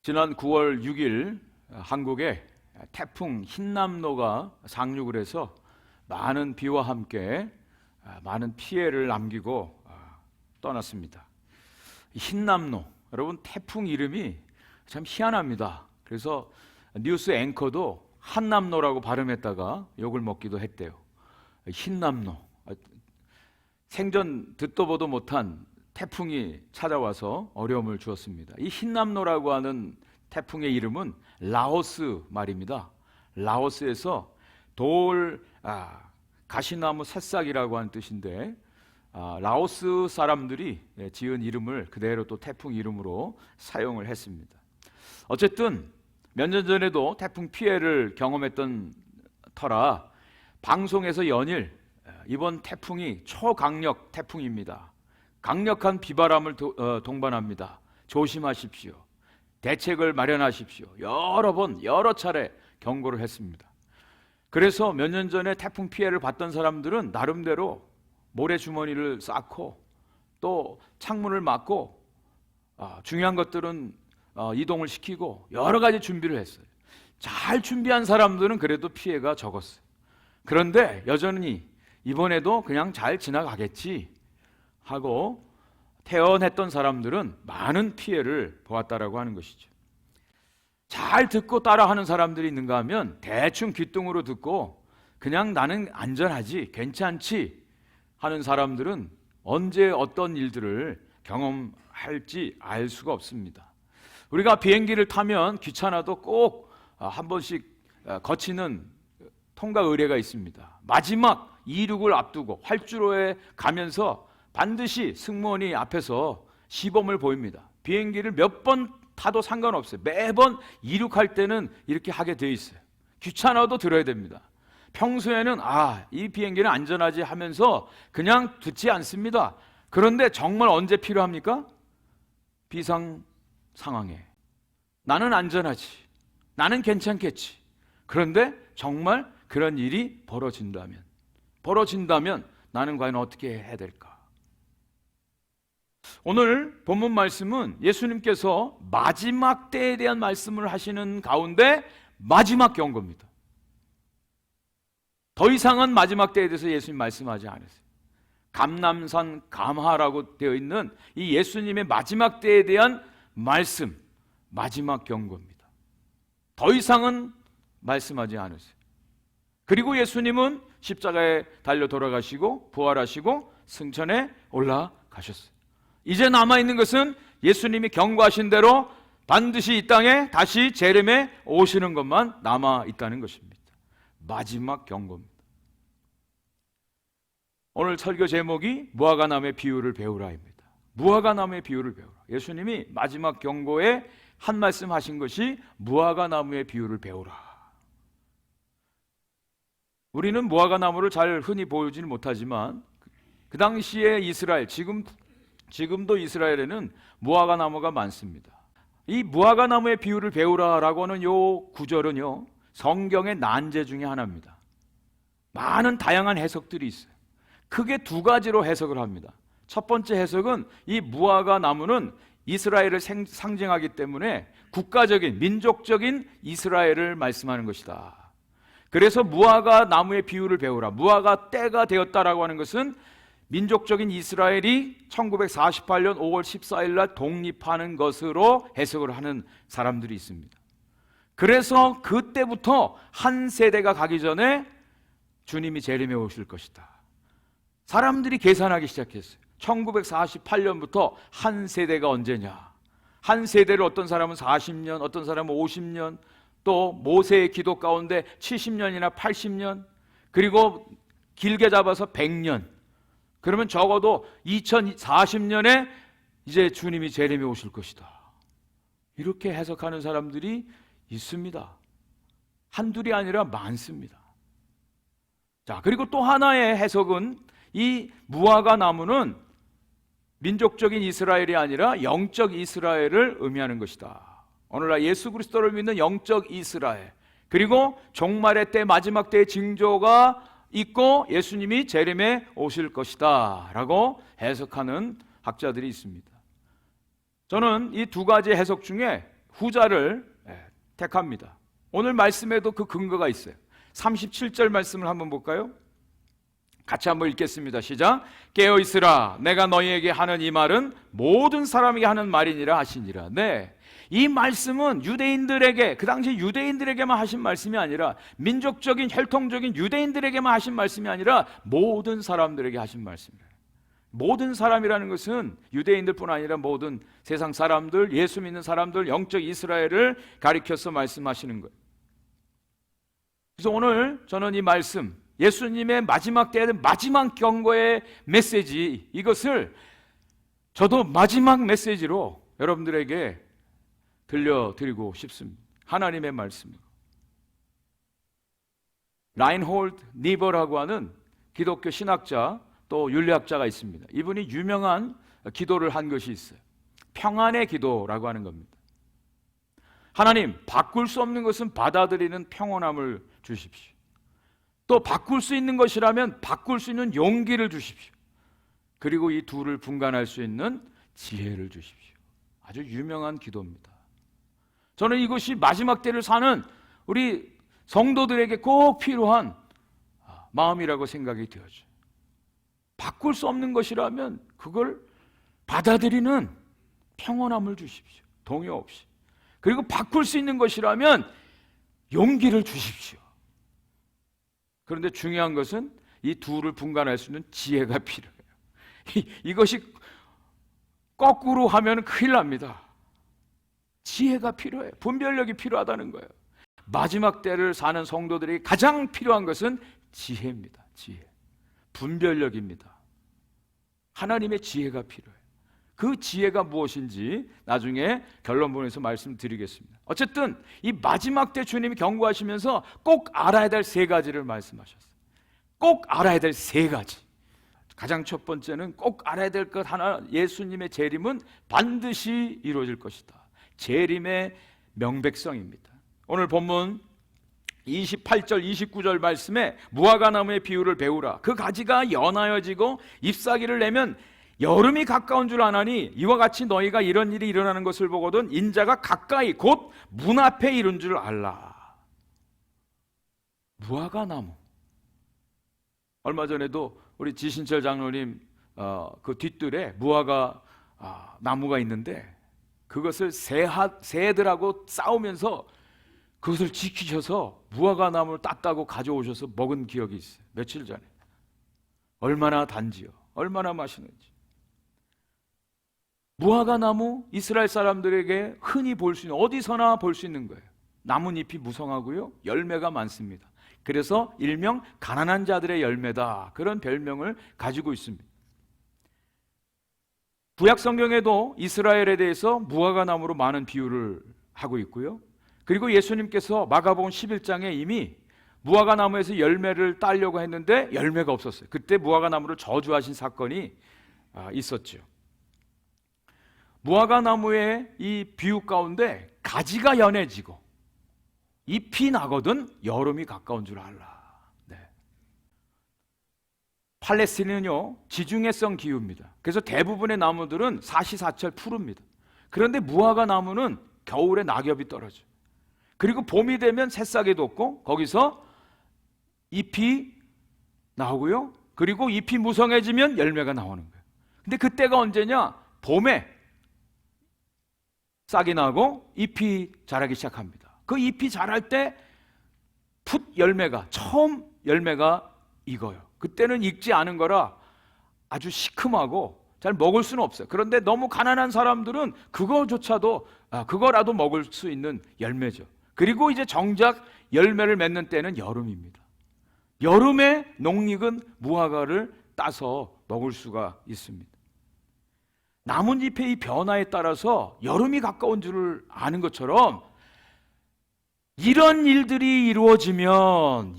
지난 9월 6일 한국에 태풍 흰남노가 상륙을 해서 많은 비와 함께 많은 피해를 남기고 떠났습니다. 흰남노, 여러분 태풍 이름이 참 희한합니다. 그래서 뉴스 앵커도 한남노라고 발음했다가 욕을 먹기도 했대요. 흰남노, 생전 듣도 보도 못한 태풍이 찾아와서 어려움을 주었습니다. 이 흰남노라고 하는 태풍의 이름은 라오스 말입니다. 라오스에서 가시나무 새싹이라고 하는 뜻인데 라오스 사람들이 지은 이름을 그대로 또 태풍 이름으로 사용을 했습니다. 어쨌든 몇 년 전에도 태풍 피해를 경험했던 터라 방송에서 연일 이번 태풍이 초강력 태풍입니다. 강력한 비바람을 동반합니다. 조심하십시오. 대책을 마련하십시오. 여러 차례 경고를 했습니다. 그래서 몇 년 전에 태풍 피해를 봤던 사람들은 나름대로 모래주머니를 쌓고 또 창문을 막고 중요한 것들은 이동을 시키고 여러 가지 준비를 했어요. 잘 준비한 사람들은 그래도 피해가 적었어요. 그런데 여전히 이번에도 그냥 잘 지나가겠지 하고 태연했던 사람들은 많은 피해를 보았다라고 하는 것이죠. 잘 듣고 따라하는 사람들이 있는가 하면 대충 귓등으로 듣고 그냥 나는 안전하지, 괜찮지 하는 사람들은 언제 어떤 일들을 경험할지 알 수가 없습니다. 우리가 비행기를 타면 귀찮아도 꼭 한 번씩 거치는 통과 의례가 있습니다. 마지막 이륙을 앞두고 활주로에 가면서 반드시 승무원이 앞에서 시범을 보입니다. 비행기를 몇 번 타도 상관없어요. 매번 이륙할 때는 이렇게 하게 돼 있어요. 귀찮아도 들어야 됩니다. 평소에는 이 비행기는 안전하지 하면서 그냥 듣지 않습니다. 그런데 정말 언제 필요합니까? 비상 상황에 나는 안전하지, 나는 괜찮겠지. 그런데 정말 그런 일이 벌어진다면 나는 과연 어떻게 해야 될까? 오늘 본문 말씀은 예수님께서 마지막 때에 대한 말씀을 하시는 가운데 마지막 경고입니다. 더 이상은 마지막 때에 대해서 예수님 말씀하지 않으세요. 감람산 감화라고 되어 있는 이 예수님의 마지막 때에 대한 말씀, 마지막 경고입니다. 더 이상은 말씀하지 않으세요. 그리고 예수님은 십자가에 달려 돌아가시고 부활하시고 승천에 올라가셨어요. 이제 남아있는 것은 예수님이 경고하신 대로 반드시 이 땅에 다시 재림에 오시는 것만 남아있다는 것입니다. 마지막 경고입니다. 오늘 설교 제목이 무화과나무의 비유를 배우라입니다. 무화과나무의 비유를 배우라. 예수님이 마지막 경고에 한 말씀 하신 것이 무화과나무의 비유를 배우라. 우리는 무화과나무를 잘 흔히 보지는 못하지만 그 당시에 이스라엘, 지금도 이스라엘에는 무화과나무가 많습니다. 이 무화과나무의 비유를 배우라라고 하는 요 구절은요, 성경의 난제 중에 하나입니다. 많은 다양한 해석들이 있어요. 크게 두 가지로 해석을 합니다. 첫 번째 해석은 이 무화과나무는 이스라엘을 상징하기 때문에 국가적인, 민족적인 이스라엘을 말씀하는 것이다. 그래서 무화과나무의 비유를 배우라. 무화과 때가 되었다라고 하는 것은 민족적인 이스라엘이 1948년 5월 14일 날 독립하는 것으로 해석을 하는 사람들이 있습니다. 그래서 그때부터 한 세대가 가기 전에 주님이 재림에 오실 것이다. 사람들이 계산하기 시작했어요. 1948년부터 한 세대가 언제냐? 한 세대를 어떤 사람은 40년, 어떤 사람은 50년, 또 모세의 기도 가운데 70년이나 80년, 그리고 길게 잡아서 100년. 그러면 적어도 2040년에 이제 주님이 재림에 오실 것이다. 이렇게 해석하는 사람들이 있습니다. 한둘이 아니라 많습니다. 자, 그리고 또 하나의 해석은 이 무화과나무는 민족적인 이스라엘이 아니라 영적 이스라엘을 의미하는 것이다. 오늘날 예수 그리스도를 믿는 영적 이스라엘, 그리고 종말의 때, 마지막 때의 징조가 있고 예수님이 재림에 오실 것이다 라고 해석하는 학자들이 있습니다. 저는 이 두 가지 해석 중에 후자를 택합니다. 오늘 말씀에도 그 근거가 있어요. 37절 말씀을 한번 볼까요? 같이 한번 읽겠습니다. 시작. 깨어 있으라. 내가 너희에게 하는 이 말은 모든 사람에게 하는 말이니라 하시니라. 네, 이 말씀은 유대인들에게, 그 당시 유대인들에게만 하신 말씀이 아니라, 민족적인 혈통적인 유대인들에게만 하신 말씀이 아니라 모든 사람들에게 하신 말씀이에요. 모든 사람이라는 것은 유대인들뿐 아니라 모든 세상 사람들, 예수 믿는 사람들, 영적 이스라엘을 가리켜서 말씀하시는 거예요. 그래서 오늘 저는 이 말씀, 예수님의 마지막 때의 마지막 경고의 메시지, 이것을 저도 마지막 메시지로 여러분들에게 들려드리고 싶습니다. 하나님의 말씀입니다. 라인홀드 니버라고 하는 기독교 신학자 또 윤리학자가 있습니다. 이분이 유명한 기도를 한 것이 있어요. 평안의 기도라고 하는 겁니다. 하나님, 바꿀 수 없는 것은 받아들이는 평온함을 주십시오. 또 바꿀 수 있는 것이라면 바꿀 수 있는 용기를 주십시오. 그리고 이 둘을 분간할 수 있는 지혜를 주십시오. 아주 유명한 기도입니다. 저는 이것이 마지막 때를 사는 우리 성도들에게 꼭 필요한 마음이라고 생각이 되어져요. 바꿀 수 없는 것이라면 그걸 받아들이는 평온함을 주십시오. 동요 없이. 그리고 바꿀 수 있는 것이라면 용기를 주십시오. 그런데 중요한 것은 이 둘을 분간할 수 있는 지혜가 필요해요. 이것이 거꾸로 하면 큰일 납니다. 지혜가 필요해요. 분별력이 필요하다는 거예요. 마지막 때를 사는 성도들에게 가장 필요한 것은 지혜입니다. 지혜. 분별력입니다. 하나님의 지혜가 필요해요. 그 지혜가 무엇인지 나중에 결론부에서 말씀드리겠습니다. 어쨌든 이 마지막 때 주님이 경고하시면서 꼭 알아야 될 세 가지를 말씀하셨어요. 꼭 알아야 될 세 가지. 가장 첫 번째는 꼭 알아야 될 것 하나, 예수님의 재림은 반드시 이루어질 것이다. 재림의 명백성입니다. 오늘 본문 28절 29절 말씀에 무화과나무의 비유를 배우라. 그 가지가 연하여지고 잎사귀를 내면 여름이 가까운 줄 아나니 이와 같이 너희가 이런 일이 일어나는 것을 보거든 인자가 가까이 곧 문 앞에 이른 줄 알라. 무화과나무. 얼마 전에도 우리 지신철 장로님 그 뒷뜰에 무화과 나무가 있는데 그것을 새들하고 싸우면서 그것을 지키셔서 무화과 나무를 땄다고 가져오셔서 먹은 기억이 있어요. 며칠 전에. 얼마나 단지요. 얼마나 맛있는지. 무화과 나무 이스라엘 사람들에게 흔히 볼 수 있는, 어디서나 볼 수 있는 거예요. 나뭇잎이 무성하고요. 열매가 많습니다. 그래서 일명 가난한 자들의 열매다. 그런 별명을 가지고 있습니다. 구약 성경에도 이스라엘에 대해서 무화과 나무로 많은 비유를 하고 있고요. 그리고 예수님께서 마가복음 11장에 이미 무화과 나무에서 열매를 따려고 했는데 열매가 없었어요. 그때 무화과 나무를 저주하신 사건이 있었죠. 무화과 나무의 이 비유 가운데 가지가 연해지고 잎이 나거든 여름이 가까운 줄 알라. 네. 팔레스틴은요 지중해성 기후입니다. 그래서 대부분의 나무들은 사시사철 푸릅니다. 그런데 무화과 나무는 겨울에 낙엽이 떨어져요. 그리고 봄이 되면 새싹이 돋고 거기서 잎이 나오고요. 그리고 잎이 무성해지면 열매가 나오는 거예요. 근데 그때가 언제냐? 봄에 싹이 나고 잎이 자라기 시작합니다. 그 잎이 자랄 때 처음 열매가 익어요. 그때는 익지 않은 거라 아주 시큼하고 잘 먹을 수는 없어요. 그런데 너무 가난한 사람들은 그거라도 먹을 수 있는 열매죠. 그리고 이제 정작 열매를 맺는 때는 여름입니다. 여름에 농익은 무화과를 따서 먹을 수가 있습니다. 나뭇잎의 이 변화에 따라서 여름이 가까운 줄을 아는 것처럼 이런 일들이 이루어지면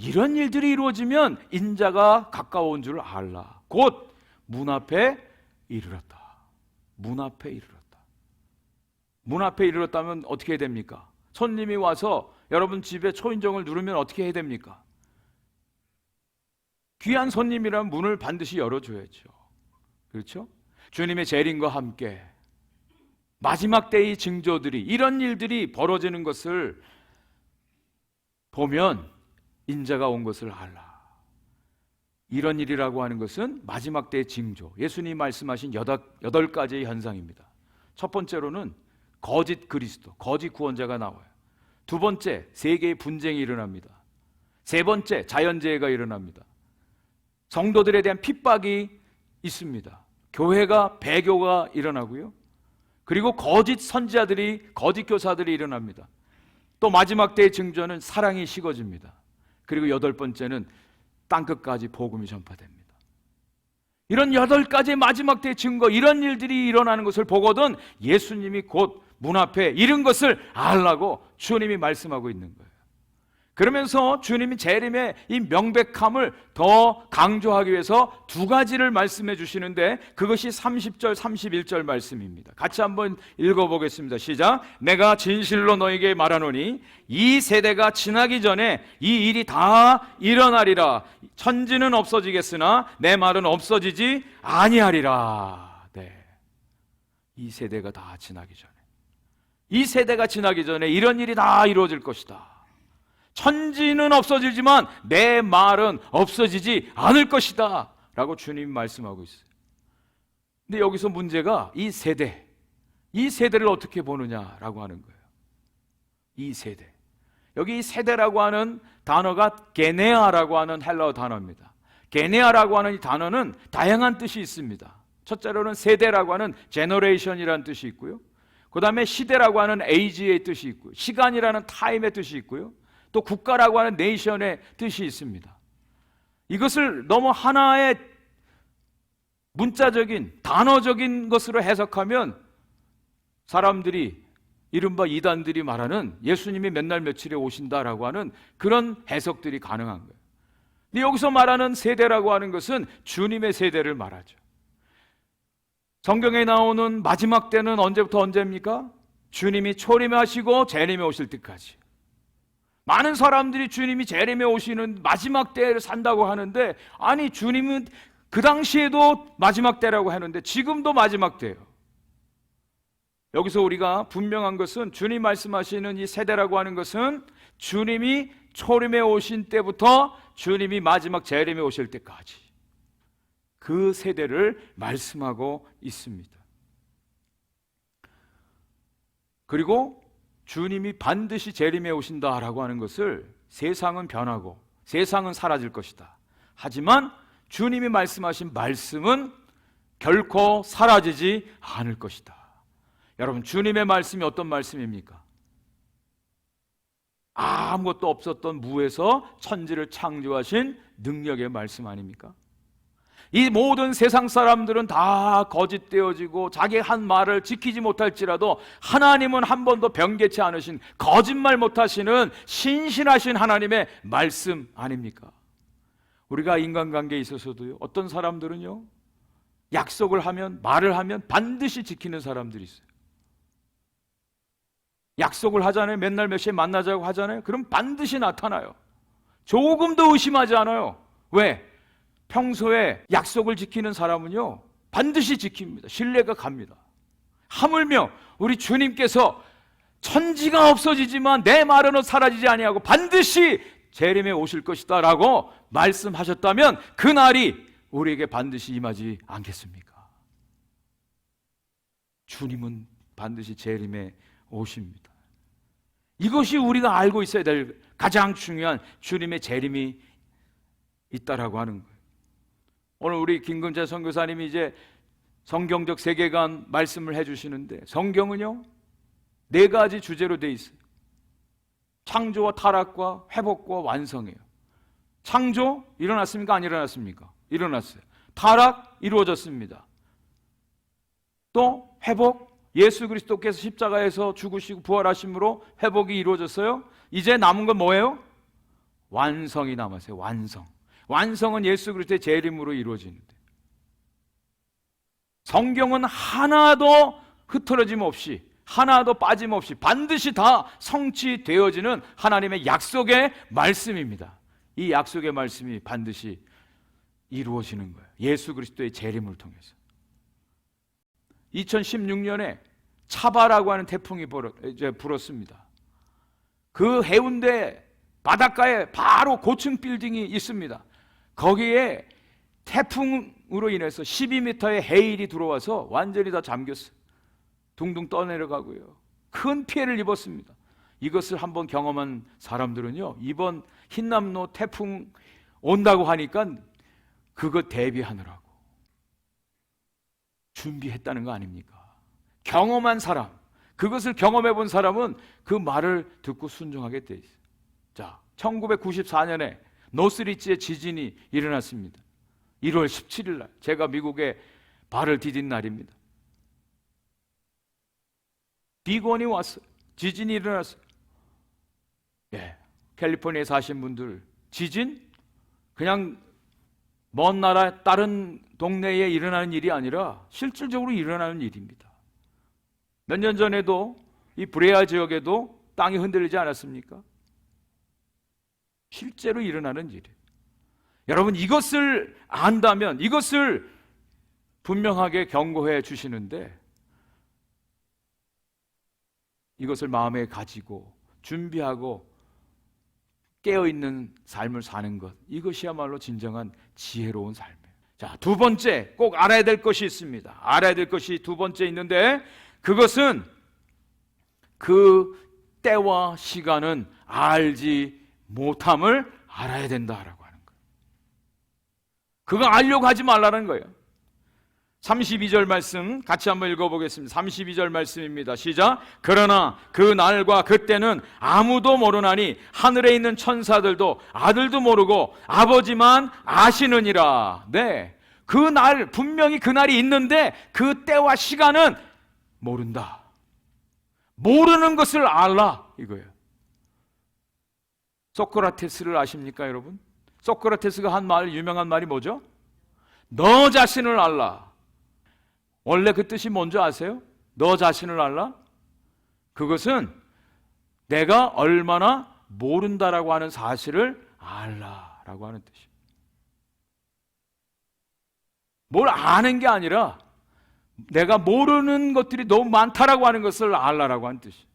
인자가 가까운 줄 알라. 곧 문 앞에 이르렀다. 문 앞에 이르렀다. 문 앞에 이르렀다면 어떻게 해야 됩니까? 손님이 와서 여러분 집에 초인종을 누르면 어떻게 해야 됩니까? 귀한 손님이라면 문을 반드시 열어줘야죠. 그렇죠? 주님의 재림과 함께 마지막 때의 징조들이, 이런 일들이 벌어지는 것을 보면 인자가 온 것을 알라. 이런 일이라고 하는 것은 마지막 때의 징조, 예수님이 말씀하신 8가지의 현상입니다. 첫 번째로는 거짓 그리스도, 거짓 구원자가 나와요. 두 번째, 세계의 분쟁이 일어납니다. 세 번째, 자연재해가 일어납니다. 성도들에 대한 핍박이 있습니다. 교회가 배교가 일어나고요. 그리고 거짓 선지자들이, 거짓 교사들이 일어납니다. 또 마지막 때의 징조는 사랑이 식어집니다. 그리고 8번째는 땅끝까지 복음이 전파됩니다. 이런 8가지의 마지막 때의 증거, 이런 일들이 일어나는 것을 보거든 예수님이 곧 문 앞에 이른 것을 알라고 주님이 말씀하고 있는 거예요. 그러면서 주님이 재림의 이 명백함을 더 강조하기 위해서 2가지를 말씀해 주시는데, 그것이 30절 31절 말씀입니다. 같이 한번 읽어보겠습니다. 시작. 내가 진실로 너에게 말하노니 이 세대가 지나기 전에 이 일이 다 일어나리라. 천지는 없어지겠으나 내 말은 없어지지 아니하리라. 네. 이 세대가 다 지나기 전에, 이 세대가 지나기 전에 이런 일이 다 이루어질 것이다. 천지는 없어지지만 내 말은 없어지지 않을 것이다 라고 주님이 말씀하고 있어요. 근데 여기서 문제가 이 세대, 이 세대를 어떻게 보느냐라고 하는 거예요. 이 세대, 여기 이 세대라고 하는 단어가 게네아라고 하는 헬라어 단어입니다. 게네아라고 하는 이 단어는 다양한 뜻이 있습니다. 첫째로는 세대라고 하는 generation이라는 뜻이 있고요, 그 다음에 시대라고 하는 age의 뜻이 있고요, 시간이라는 time의 뜻이 있고요, 또 국가라고 하는 네이션의 뜻이 있습니다. 이것을 너무 하나의 문자적인 단어적인 것으로 해석하면 사람들이, 이른바 이단들이 말하는 예수님이 몇 날 며칠에 오신다라고 하는 그런 해석들이 가능한 거예요. 근데 여기서 말하는 세대라고 하는 것은 주님의 세대를 말하죠. 성경에 나오는 마지막 때는 언제부터 언제입니까? 주님이 초림하시고 재림에 오실 때까지. 많은 사람들이 주님이 재림에 오시는 마지막 때를 산다고 하는데, 아니 주님은 그 당시에도 마지막 때라고 하는데 지금도 마지막 때예요. 여기서 우리가 분명한 것은 주님 말씀하시는 이 세대라고 하는 것은 주님이 초림에 오신 때부터 주님이 마지막 재림에 오실 때까지 그 세대를 말씀하고 있습니다. 그리고 주님이 반드시 재림에 오신다라고 하는 것을 세상은 변하고 세상은 사라질 것이다. 하지만 주님이 말씀하신 말씀은 결코 사라지지 않을 것이다. 여러분, 주님의 말씀이 어떤 말씀입니까? 아무것도 없었던 무에서 천지를 창조하신 능력의 말씀 아닙니까? 이 모든 세상 사람들은 다 거짓되어지고 자기 한 말을 지키지 못할지라도 하나님은 한 번도 변개치 않으신, 거짓말 못하시는 신실하신 하나님의 말씀 아닙니까? 우리가 인간관계에 있어서도요, 어떤 사람들은요, 약속을 하면, 말을 하면 반드시 지키는 사람들이 있어요. 약속을 하잖아요. 맨날 몇 시에 만나자고 하잖아요. 그럼 반드시 나타나요. 조금도 의심하지 않아요. 왜? 평소에 약속을 지키는 사람은요, 반드시 지킵니다. 신뢰가 갑니다. 하물며 우리 주님께서 천지가 없어지지만 내 말은 사라지지 아니하고 반드시 재림에 오실 것이다 라고 말씀하셨다면 그날이 우리에게 반드시 임하지 않겠습니까? 주님은 반드시 재림에 오십니다. 이것이 우리가 알고 있어야 될 가장 중요한 주님의 재림이 있다라고 하는 거예요. 오늘 우리 김금재 선교사님이 이제 성경적 세계관 말씀을 해주시는데, 성경은요 4가지 주제로 돼 있어요. 창조와 타락과 회복과 완성이에요. 창조 일어났습니까? 안 일어났습니까? 일어났어요. 타락 이루어졌습니다. 또 회복, 예수 그리스도께서 십자가에서 죽으시고 부활하심으로 회복이 이루어졌어요. 이제 남은 건 뭐예요? 완성이 남았어요. 완성은 예수 그리스도의 재림으로 이루어지는데, 성경은 하나도 흐트러짐 없이, 하나도 빠짐없이 반드시 다 성취되어지는 하나님의 약속의 말씀입니다. 이 약속의 말씀이 반드시 이루어지는 거예요. 예수 그리스도의 재림을 통해서. 2016년에 차바라고 하는 태풍이 불었습니다. 그 해운대 바닷가에 바로 고층 빌딩이 있습니다. 거기에 태풍으로 인해서 12m의 해일이 들어와서 완전히 다 잠겼어요. 둥둥 떠내려가고요. 큰 피해를 입었습니다. 이것을 한번 경험한 사람들은요, 이번 흰남노 태풍 온다고 하니까 그거 대비하느라고 준비했다는 거 아닙니까? 경험한 사람, 그것을 경험해 본 사람은 그 말을 듣고 순종하게 돼 있어요. 자, 1994년에 노스리치의 지진이 일어났습니다. 1월 17일 날 제가 미국에 발을 디딘 날입니다. 비건이 왔어요. 지진이 일어났어요. 캘리포니아에 사신 분들, 지진 그냥 먼 나라 다른 동네에 일어나는 일이 아니라 실질적으로 일어나는 일입니다. 몇 년 전에도 이 브레아 지역에도 땅이 흔들리지 않았습니까? 실제로 일어나는 일이에요. 여러분, 이것을 안다면, 이것을 분명하게 경고해 주시는데, 이것을 마음에 가지고 준비하고 깨어있는 삶을 사는 것, 이것이야말로 진정한 지혜로운 삶이에요. 자, 두 번째 꼭 알아야 될 것이 있습니다. 알아야 될 것이 두 번째 있는데, 그것은 그 때와 시간은 알지 못함을 알아야 된다라고 하는 거예요. 그거 알려고 하지 말라는 거예요. 32절 말씀 같이 한번 읽어보겠습니다. 32절 말씀입니다. 시작. 그러나 그 날과 그때는 아무도 모르나니 하늘에 있는 천사들도 아들도 모르고 아버지만 아시느니라. 네, 그 날, 분명히 그 날이 있는데 그 때와 시간은 모른다. 모르는 것을 알라, 이거예요. 소크라테스를 아십니까, 여러분? 소크라테스가 한 말, 유명한 말이 뭐죠? 너 자신을 알라. 원래 그 뜻이 뭔지 아세요? 너 자신을 알라? 그것은 내가 얼마나 모른다라고 하는 사실을 알라라고 하는 뜻이에요. 뭘 아는 게 아니라 내가 모르는 것들이 너무 많다라고 하는 것을 알라라고 하는 뜻이에요.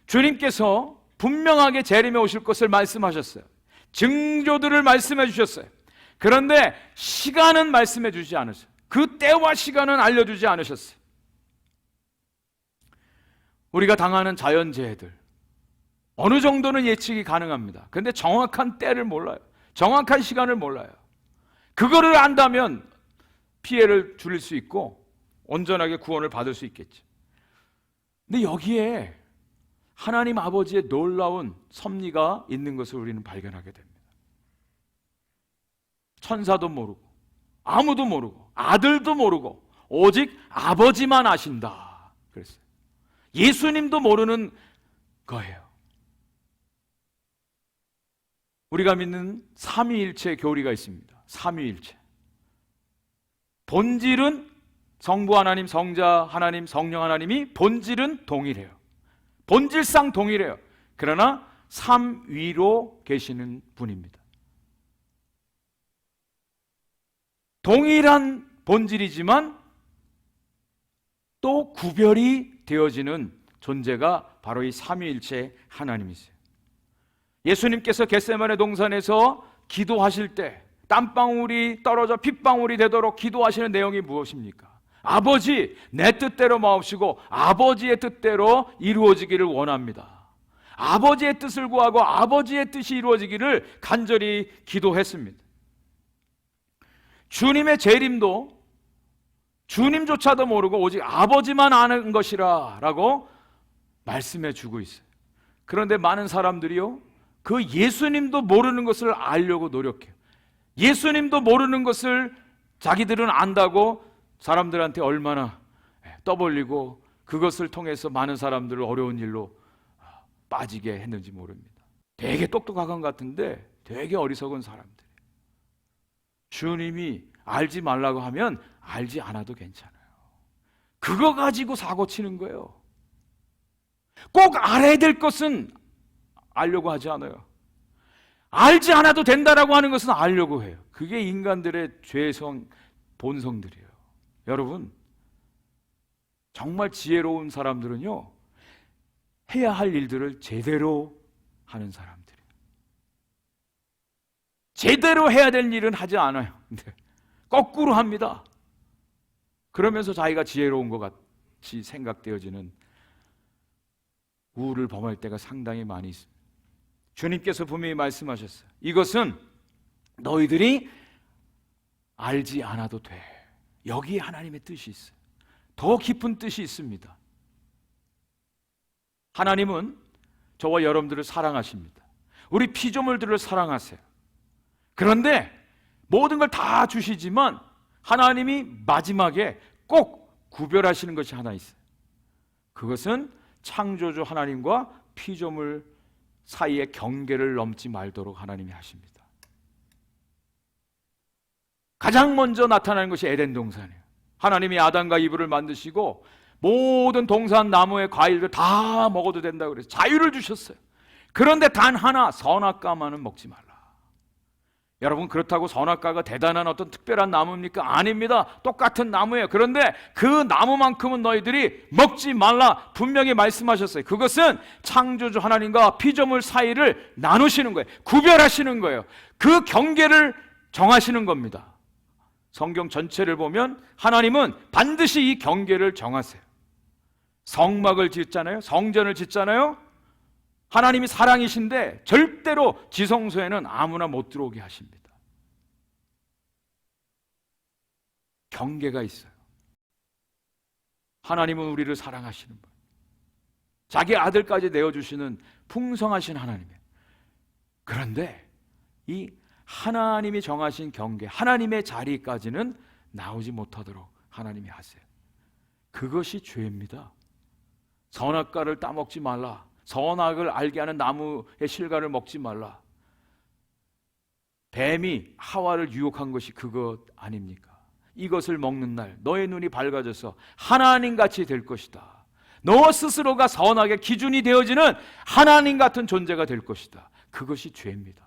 주님께서 분명하게 재림에 오실 것을 말씀하셨어요. 징조들을 말씀해 주셨어요. 그런데 시간은 말씀해 주지 않으셨어요. 그 때와 시간은 알려주지 않으셨어요. 우리가 당하는 자연재해들 어느 정도는 예측이 가능합니다. 그런데 정확한 때를 몰라요. 정확한 시간을 몰라요. 그거를 안다면 피해를 줄일 수 있고 온전하게 구원을 받을 수 있겠지. 근데 여기에 하나님 아버지의 놀라운 섭리가 있는 것을 우리는 발견하게 됩니다. 천사도 모르고 아무도 모르고 아들도 모르고 오직 아버지만 아신다 그랬어요. 예수님도 모르는 거예요. 우리가 믿는 삼위일체 교리가 있습니다. 삼위일체. 본질은 성부 하나님, 성자 하나님, 성령 하나님이 본질은 동일해요. 본질상 동일해요. 그러나 삼위로 계시는 분입니다. 동일한 본질이지만 또 구별이 되어지는 존재가 바로 이 삼위일체 하나님이세요. 예수님께서 겟세마네 동산에서 기도하실 때 땀방울이 떨어져 핏방울이 되도록 기도하시는 내용이 무엇입니까? 아버지, 내 뜻대로 마옵시고 아버지의 뜻대로 이루어지기를 원합니다. 아버지의 뜻을 구하고 아버지의 뜻이 이루어지기를 간절히 기도했습니다. 주님의 재림도 주님조차도 모르고 오직 아버지만 아는 것이라 라고 말씀해 주고 있어요. 그런데 많은 사람들이요, 그 예수님도 모르는 것을 알려고 노력해요. 예수님도 모르는 것을 자기들은 안다고 사람들한테 얼마나 떠벌리고 그것을 통해서 많은 사람들을 어려운 일로 빠지게 했는지 모릅니다. 되게 똑똑한 것 같은데 되게 어리석은 사람들이에요. 주님이 알지 말라고 하면 알지 않아도 괜찮아요. 그거 가지고 사고 치는 거예요. 꼭 알아야 될 것은 알려고 하지 않아요. 알지 않아도 된다라고 하는 것은 알려고 해요. 그게 인간들의 죄성, 본성들이에요. 여러분, 정말 지혜로운 사람들은요, 해야 할 일들을 제대로 하는 사람들이에요. 제대로 해야 될 일은 하지 않아요. 근데 거꾸로 합니다. 그러면서 자기가 지혜로운 것 같이 생각되어지는 우울을 범할 때가 상당히 많이 있습니다. 주님께서 분명히 말씀하셨어요. 이것은 너희들이 알지 않아도 돼. 여기에 하나님의 뜻이 있어요. 더 깊은 뜻이 있습니다. 하나님은 저와 여러분들을 사랑하십니다. 우리 피조물들을 사랑하세요. 그런데 모든 걸 다 주시지만 하나님이 마지막에 꼭 구별하시는 것이 하나 있어요. 그것은 창조주 하나님과 피조물 사이의 경계를 넘지 말도록 하나님이 하십니다. 가장 먼저 나타나는 것이 에덴 동산이에요. 하나님이 아담과 이브를 만드시고 모든 동산 나무의 과일들 다 먹어도 된다고 그래서 자유를 주셨어요. 그런데 단 하나, 선악과만은 먹지 말라. 여러분, 그렇다고 선악과가 대단한 어떤 특별한 나무입니까? 아닙니다. 똑같은 나무예요. 그런데 그 나무만큼은 너희들이 먹지 말라 분명히 말씀하셨어요. 그것은 창조주 하나님과 피조물 사이를 나누시는 거예요. 구별하시는 거예요. 그 경계를 정하시는 겁니다. 성경 전체를 보면 하나님은 반드시 이 경계를 정하세요. 성막을 짓잖아요. 성전을 짓잖아요. 하나님이 사랑이신데 절대로 지성소에는 아무나 못 들어오게 하십니다. 경계가 있어요. 하나님은 우리를 사랑하시는 분, 자기 아들까지 내어주시는 풍성하신 하나님이에요. 그런데 이 하나님이 정하신 경계, 하나님의 자리까지는 나오지 못하도록 하나님이 하세요. 그것이 죄입니다. 선악과를 따먹지 말라. 선악을 알게 하는 나무의 실과를 먹지 말라. 뱀이 하와를 유혹한 것이 그것 아닙니까? 이것을 먹는 날 너의 눈이 밝아져서 하나님같이 될 것이다. 너 스스로가 선악의 기준이 되어지는 하나님 같은 존재가 될 것이다. 그것이 죄입니다.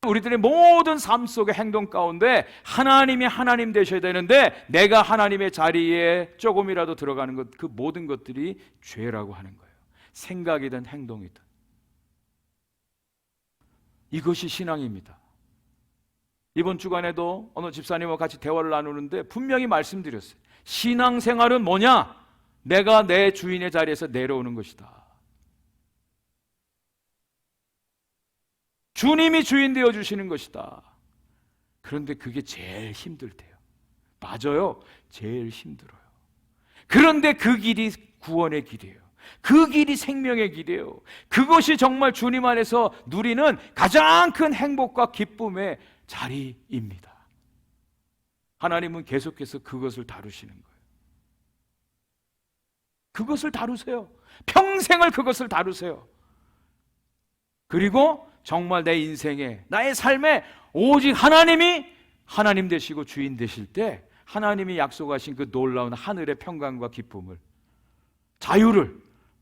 우리들의 모든 삶 속의 행동 가운데 하나님이 하나님 되셔야 되는데 내가 하나님의 자리에 조금이라도 들어가는 것, 그 모든 것들이 죄라고 하는 거예요. 생각이든 행동이든. 이것이 신앙입니다. 이번 주간에도 어느 집사님과 같이 대화를 나누는데 분명히 말씀드렸어요. 신앙생활은 뭐냐? 내가 내 주인의 자리에서 내려오는 것이다. 주님이 주인 되어주시는 것이다. 그런데 그게 제일 힘들대요. 맞아요. 제일 힘들어요. 그런데 그 길이 구원의 길이에요. 그 길이 생명의 길이에요. 그것이 정말 주님 안에서 누리는 가장 큰 행복과 기쁨의 자리입니다. 하나님은 계속해서 그것을 다루시는 거예요. 그것을 다루세요. 평생을 그것을 다루세요. 그리고 정말 내 인생에, 나의 삶에 오직 하나님이 하나님 되시고 주인 되실 때 하나님이 약속하신 그 놀라운 하늘의 평강과 기쁨을, 자유를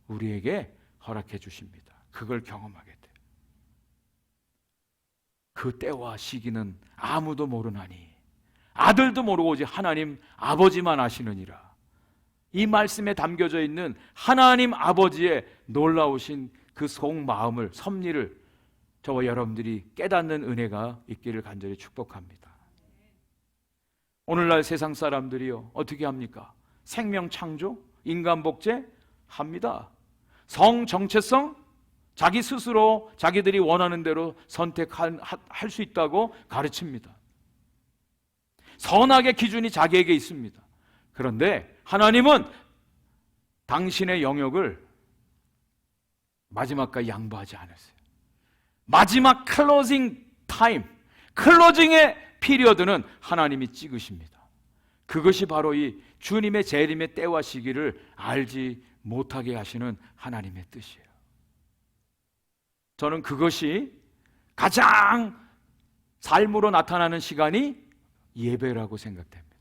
우리에게 허락해 주십니다. 그걸 경험하게 돼요. 그 때와 시기는 아무도 모르나니 아들도 모르고 오직 하나님 아버지만 아시느니라. 이 말씀에 담겨져 있는 하나님 아버지의 놀라우신 그 속마음을, 섭리를 저와 여러분들이 깨닫는 은혜가 있기를 간절히 축복합니다. 오늘날 세상 사람들이요, 어떻게 합니까? 생명 창조, 인간 복제 합니다. 성 정체성, 자기 스스로 자기들이 원하는 대로 선택할 수 있다고 가르칩니다. 선악의 기준이 자기에게 있습니다. 그런데 하나님은 당신의 영역을 마지막까지 양보하지 않았어요. 마지막 클로징 타임, 클로징의 피리어드는 하나님이 찍으십니다. 그것이 바로 이 주님의 재림의 때와 시기를 알지 못하게 하시는 하나님의 뜻이에요. 저는 그것이 가장 삶으로 나타나는 시간이 예배라고 생각됩니다.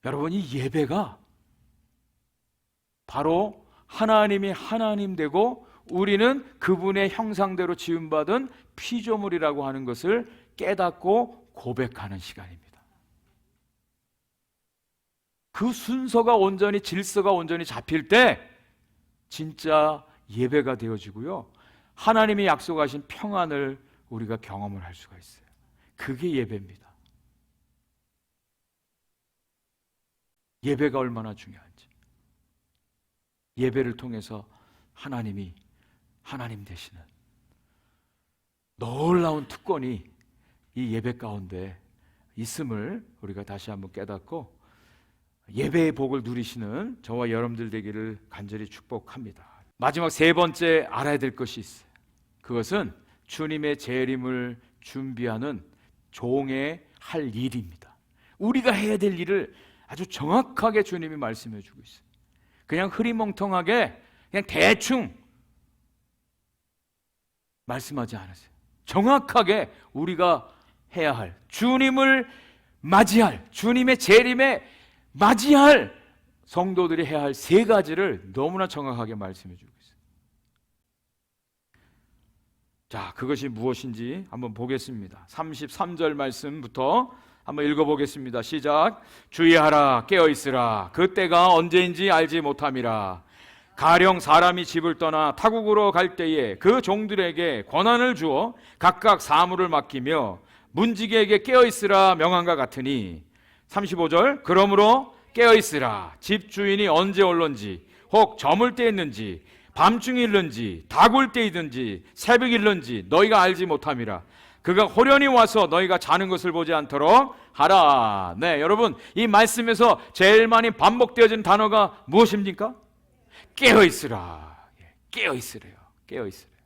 여러분, 이 예배가 바로 하나님이 하나님 되고 우리는 그분의 형상대로 지음받은 피조물이라고 하는 것을 깨닫고 고백하는 시간입니다. 그 순서가 온전히, 질서가 온전히 잡힐 때 진짜 예배가 되어지고요, 하나님이 약속하신 평안을 우리가 경험을 할 수가 있어요. 그게 예배입니다. 예배가 얼마나 중요한지, 예배를 통해서 하나님이 하나님 되시는 놀라운 특권이 이 예배 가운데 있음을 우리가 다시 한번 깨닫고 예배의 복을 누리시는 저와 여러분들 되기를 간절히 축복합니다. 마지막 세 번째 알아야 될 것이 있어요. 그것은 주님의 재림을 준비하는 종의 할 일입니다. 우리가 해야 될 일을 아주 정확하게 주님이 말씀해 주고 있어요. 그냥 흐리멍텅하게 그냥 대충 말씀하지 않으세요. 정확하게 우리가 해야 할, 주님을 맞이할, 주님의 재림에 맞이할 성도들이 해야 할 세 가지를 너무나 정확하게 말씀해 주고 있어요. 자, 그것이 무엇인지 한번 보겠습니다. 33절 말씀부터 한번 읽어보겠습니다. 시작. 주의하라, 깨어있으라. 그때가 언제인지 알지 못함이라. 가령 사람이 집을 떠나 타국으로 갈 때에 그 종들에게 권한을 주어 각각 사물을 맡기며 문지기에게 깨어있으라 명한과 같으니. 35절. 그러므로 깨어있으라. 집주인이 언제 올런지, 혹 저물 때였는지, 밤중이 일는지, 다굴 때이든지, 새벽이 일는지 너희가 알지 못함이라. 그가 호련히 와서 너희가 자는 것을 보지 않도록 하라. 네, 여러분, 이 말씀에서 제일 많이 반복되어진 단어가 무엇입니까? 깨어있으라. 깨어있으래요. 깨어있으래요.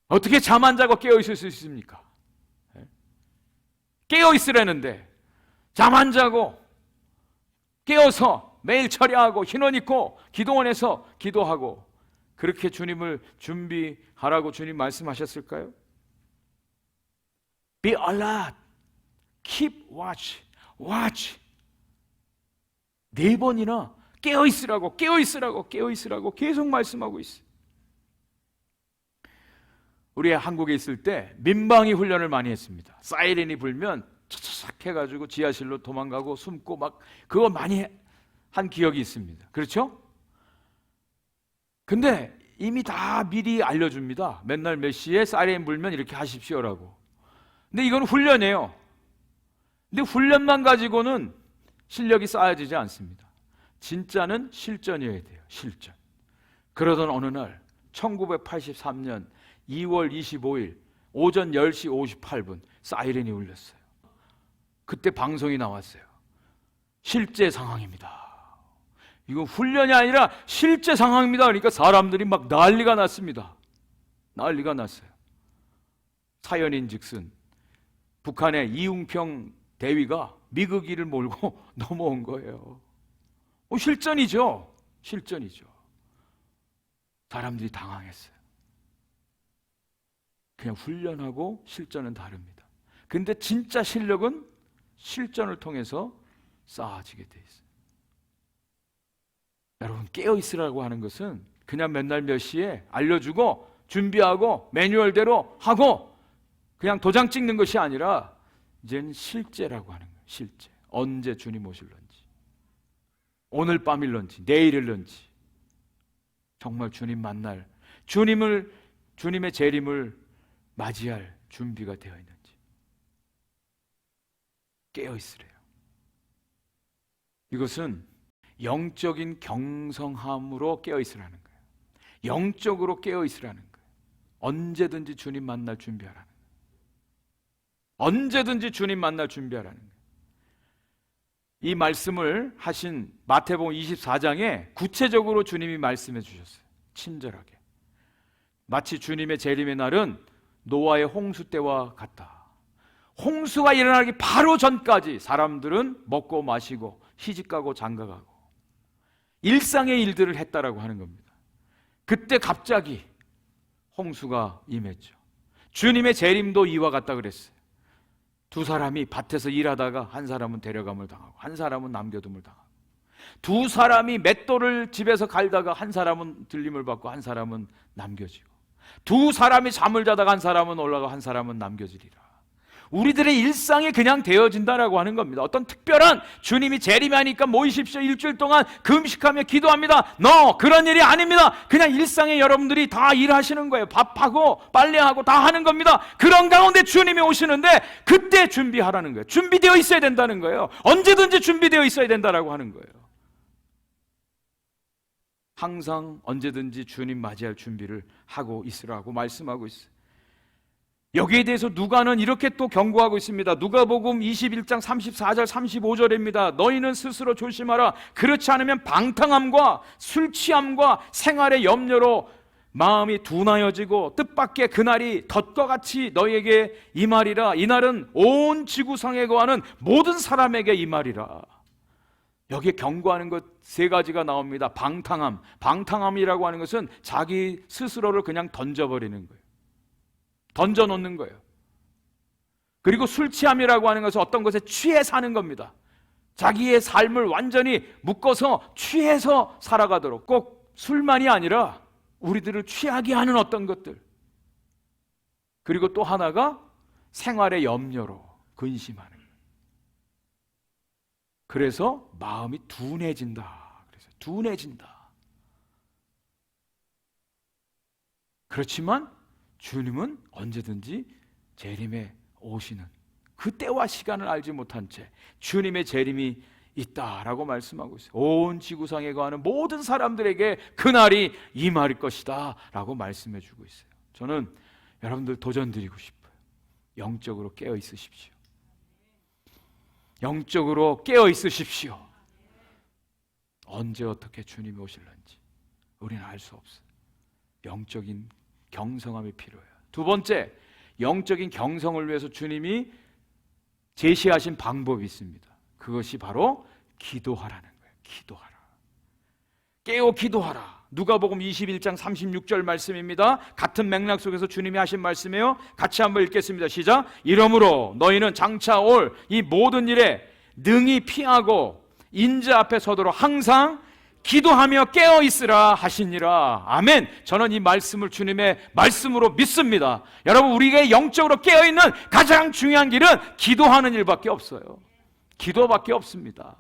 어떻게 잠 안 자고 깨어있을 수 있습니까? 깨어있으라는데 잠 안 자고 깨어서 매일 철야하고 흰옷 입고 기도원에서 기도하고 그렇게 주님을 준비하라고 주님 말씀하셨을까요? Be alert, keep watch, watch. 4번이나 깨어있으라고, 깨어있으라고, 깨어있으라고 계속 말씀하고 있어요. 우리 한국에 있을 때 민방위 훈련을 많이 했습니다. 사이렌이 불면 차차삭 해가지고 지하실로 도망가고 숨고 막 그거 많이 한 기억이 있습니다. 그렇죠? 근데 이미 다 미리 알려줍니다. 맨날 몇 시에 사이렌 불면 이렇게 하십시오라고. 근데 이건 훈련이에요. 근데 훈련만 가지고는 실력이 쌓여지지 않습니다. 진짜는 실전이어야 돼요. 실전. 그러던 어느 날 1983년 2월 25일 오전 10시 58분 사이렌이 울렸어요. 그때 방송이 나왔어요. 실제 상황입니다. 이건 훈련이 아니라 실제 상황입니다. 그러니까 사람들이 막 난리가 났습니다. 난리가 났어요. 사연인즉슨 북한의 이웅평 대위가 미국기를 몰고 넘어온 거예요. 실전이죠. 실전이죠. 사람들이 당황했어요. 그냥 훈련하고 실전은 다릅니다. 근데 진짜 실력은 실전을 통해서 쌓아지게 돼 있어요. 여러분, 깨어있으라고 하는 것은 그냥 맨날 몇 시에 알려주고 준비하고 매뉴얼대로 하고 그냥 도장 찍는 것이 아니라 이제는 실제라고 하는 거예요. 실제. 언제 주님 오실런지, 오늘 밤일런지, 내일일런지, 정말 주님 만날, 주님의 재림을 맞이할 준비가 되어 있는지 깨어있으래요. 이것은 영적인 경성함으로 깨어있으라는 거예요. 영적으로 깨어있으라는 거예요. 언제든지 주님 만날 준비하라는 거예요. 언제든지 주님 만날 준비하라는 거예요. 이 말씀을 하신 마태복음 24장에 구체적으로 주님이 말씀해 주셨어요. 친절하게. 마치 주님의 재림의 날은 노아의 홍수 때와 같다. 홍수가 일어나기 바로 전까지 사람들은 먹고 마시고 시집가고 장가가고 일상의 일들을 했다라고 하는 겁니다. 그때 갑자기 홍수가 임했죠. 주님의 재림도 이와 같다 그랬어요. 두 사람이 밭에서 일하다가 한 사람은 데려감을 당하고 한 사람은 남겨둠을 당하고, 두 사람이 맷돌을 집에서 갈다가 한 사람은 들림을 받고 한 사람은 남겨지고, 두 사람이 잠을 자다가 한 사람은 올라가고 한 사람은 남겨지리라. 우리들의 일상이 그냥 되어진다라고 하는 겁니다. 어떤 특별한 주님이 재림하니까 모이십시오, 일주일 동안 금식하며 기도합니다. 그런 일이 아닙니다. 그냥 일상에 여러분들이 다 일하시는 거예요. 밥하고 빨래하고 다 하는 겁니다. 그런 가운데 주님이 오시는데 그때 준비하라는 거예요. 준비되어 있어야 된다는 거예요. 언제든지 준비되어 있어야 된다라고 하는 거예요. 항상 언제든지 주님 맞이할 준비를 하고 있으라고 말씀하고 있어요. 여기에 대해서 누가는 이렇게 또 경고하고 있습니다. 누가복음 21장 34절 35절입니다. 너희는 스스로 조심하라. 그렇지 않으면 방탕함과 술 취함과 생활의 염려로 마음이 둔하여지고 뜻밖의 그날이 덫과 같이 너희에게 임하리라. 이날은 온 지구상에 거하는 모든 사람에게 임하리라. 여기에 경고하는 것 세 가지가 나옵니다. 방탕함. 방탕함이라고 하는 것은 자기 스스로를 그냥 던져버리는 거예요. 던져놓는 거예요. 그리고 술 취함이라고 하는 것은 어떤 것에 취해 사는 겁니다. 자기의 삶을 완전히 묶어서 취해서 살아가도록, 꼭 술만이 아니라 우리들을 취하게 하는 어떤 것들. 그리고 또 하나가 생활의 염려로 근심하는 거예요. 그래서 마음이 둔해진다. 그래서 둔해진다. 그렇지만 주님은 언제든지 재림에 오시는 그 때와 시간을 알지 못한 채 주님의 재림이 있다라고 말씀하고 있어요. 온 지구상에 거하는 모든 사람들에게 그날이 임할 것이다 라고 말씀해 주고 있어요. 저는 여러분들 도전 드리고 싶어요. 영적으로 깨어 있으십시오. 영적으로 깨어 있으십시오. 언제 어떻게 주님이 오실런지 우리는 알 수 없어요. 영적인 경성함이 필요해요. 두 번째, 영적인 경성을 위해서 주님이 제시하신 방법이 있습니다. 그것이 바로 기도하라는 거예요. 기도하라. 깨어 기도하라. 누가복음 21장 36절 말씀입니다. 같은 맥락 속에서 주님이 하신 말씀이에요. 같이 한번 읽겠습니다. 시작. 이러므로 너희는 장차 올 이 모든 일에 능히 피하고 인자 앞에 서도록 항상 기도하며 깨어 있으라 하시니라. 아멘. 저는 이 말씀을 주님의 말씀으로 믿습니다. 여러분, 우리가 영적으로 깨어 있는 가장 중요한 길은 기도하는 일밖에 없어요. 기도밖에 없습니다.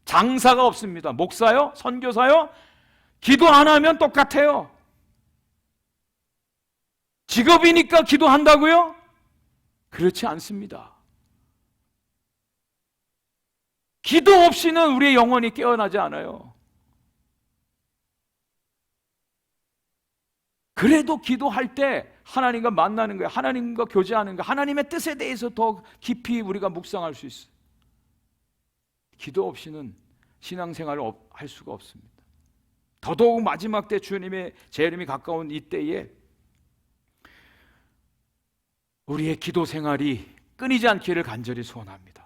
장사가 없습니다. 목사요? 선교사요? 기도 안 하면 똑같아요. 직업이니까 기도한다고요? 그렇지 않습니다. 기도 없이는 우리의 영혼이 깨어나지 않아요. 그래도 기도할 때 하나님과 만나는 거예요. 하나님과 교제하는 거예요. 하나님의 뜻에 대해서 더 깊이 우리가 묵상할 수 있어요. 기도 없이는 신앙생활을 할 수가 없습니다. 더더욱 마지막 때 주님의 재림이 가까운 이때에 우리의 기도 생활이 끊이지 않기를 간절히 소원합니다.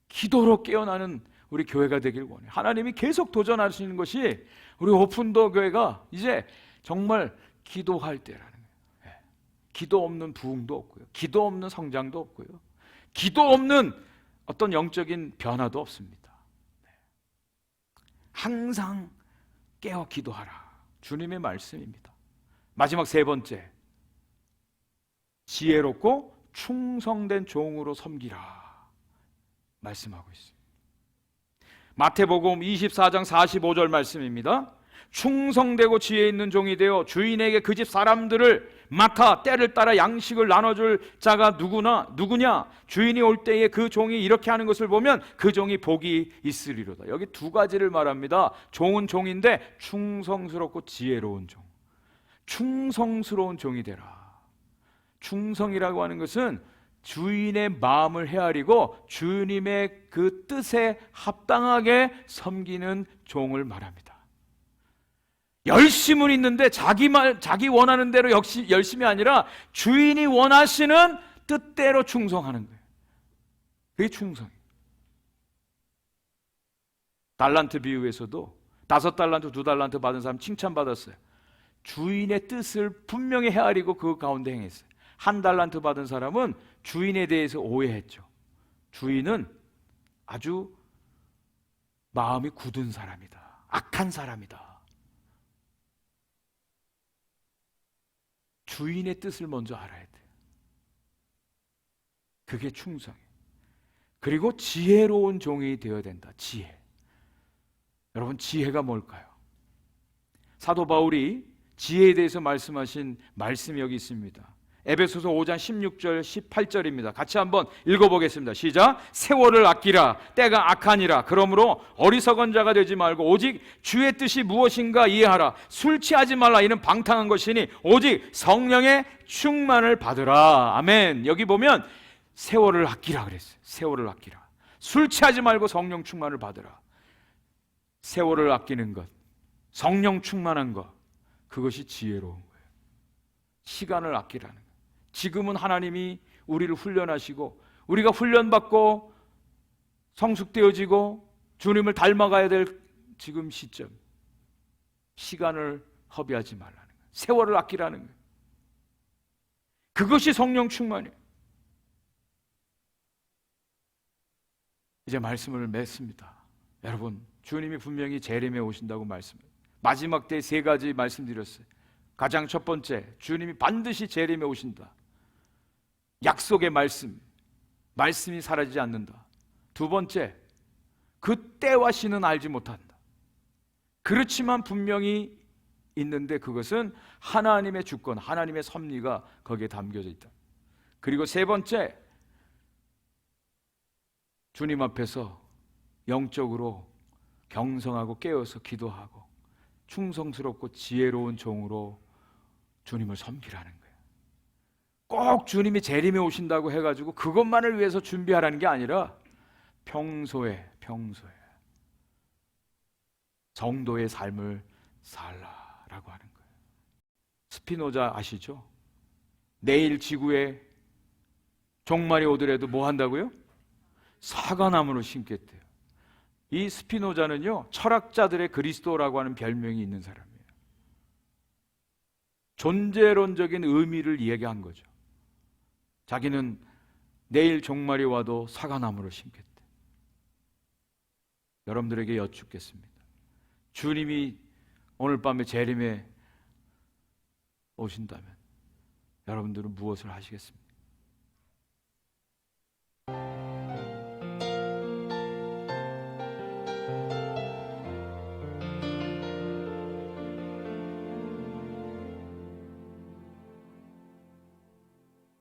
기도로 깨어나는 우리 교회가 되길 원해요. 하나님이 계속 도전하시는 것이 우리 오픈도 교회가 이제 정말 기도할 때라는 거예요. 기도 없는 부흥도 없고요. 기도 없는 성장도 없고요. 기도 없는 어떤 영적인 변화도 없습니다. 항상 깨어 기도하라. 주님의 말씀입니다. 마지막 세 번째, 지혜롭고 충성된 종으로 섬기라 말씀하고 있습니다. 마태복음 24장 45절 말씀입니다. 충성되고 지혜 있는 종이 되어 주인에게 그 집 사람들을 맡아 때를 따라 양식을 나눠줄 자가 누구냐? 주인이 올 때에 그 종이 이렇게 하는 것을 보면 그 종이 복이 있으리로다. 여기 두 가지를 말합니다. 종은 종인데 충성스럽고 지혜로운 종. 충성스러운 종이 되라. 충성이라고 하는 것은 주인의 마음을 헤아리고 주님의 그 뜻에 합당하게 섬기는 종을 말합니다. 열심은 있는데 자기 원하는 대로 역시 열심이 아니라 주인이 원하시는 뜻대로 충성하는 거예요. 그게 충성이에요. 달란트 비유에서도 5달란트, 2달란트 받은 사람 칭찬받았어요. 주인의 뜻을 분명히 헤아리고 그 가운데 행했어요. 1달란트 받은 사람은 주인에 대해서 오해했죠. 주인은 아주 마음이 굳은 사람이다. 악한 사람이다. 주인의 뜻을 먼저 알아야 돼요. 그게 충성이에요. 그리고 지혜로운 종이 되어야 된다. 지혜. 여러분, 지혜가 뭘까요? 사도 바울이 지혜에 대해서 말씀하신 말씀이 여기 있습니다. 에베소서 5장 16절 18절입니다. 같이 한번 읽어보겠습니다. 시작. 세월을 아끼라. 때가 악하니라. 그러므로 어리석은 자가 되지 말고 오직 주의 뜻이 무엇인가 이해하라. 술 취하지 말라. 이는 방탕한 것이니 오직 성령의 충만을 받으라. 아멘. 여기 보면 세월을 아끼라 그랬어요. 세월을 아끼라. 술 취하지 말고 성령 충만을 받으라. 세월을 아끼는 것, 성령 충만한 것, 그것이 지혜로운 거예요. 시간을 아끼라는 거예요. 지금은 하나님이 우리를 훈련하시고 우리가 훈련받고 성숙되어지고 주님을 닮아가야 될 지금 시점, 시간을 허비하지 말라는 거예요. 세월을 아끼라는 거예요. 그것이 성령 충만이에요. 이제 말씀을 맺습니다. 여러분, 주님이 분명히 재림에 오신다고 말씀해요. 마지막 때 세 가지 말씀드렸어요. 가장 첫 번째, 주님이 반드시 재림에 오신다. 약속의 말씀, 말씀이 사라지지 않는다. 두 번째, 그 때와 시는 알지 못한다. 그렇지만 분명히 있는데 그것은 하나님의 주권, 하나님의 섭리가 거기에 담겨져 있다. 그리고 세 번째, 주님 앞에서 영적으로 경성하고 깨어서 기도하고 충성스럽고 지혜로운 종으로 주님을 섬기라는 거예요. 꼭 주님이 재림에 오신다고 해가지고 그것만을 위해서 준비하라는 게 아니라 평소에 정도의 삶을 살라라고 하는 거예요. 스피노자 아시죠? 내일 지구에 종말이 오더라도 뭐 한다고요? 사과나무를 심겠대요. 이 스피노자는요, 철학자들의 그리스도라고 하는 별명이 있는 사람이에요. 존재론적인 의미를 이야기한 거죠. 자기는 내일 종말이 와도 사과나무를 심겠대. 여러분들에게 여쭙겠습니다. 주님이 오늘 밤에 재림에 오신다면 여러분들은 무엇을 하시겠습니까?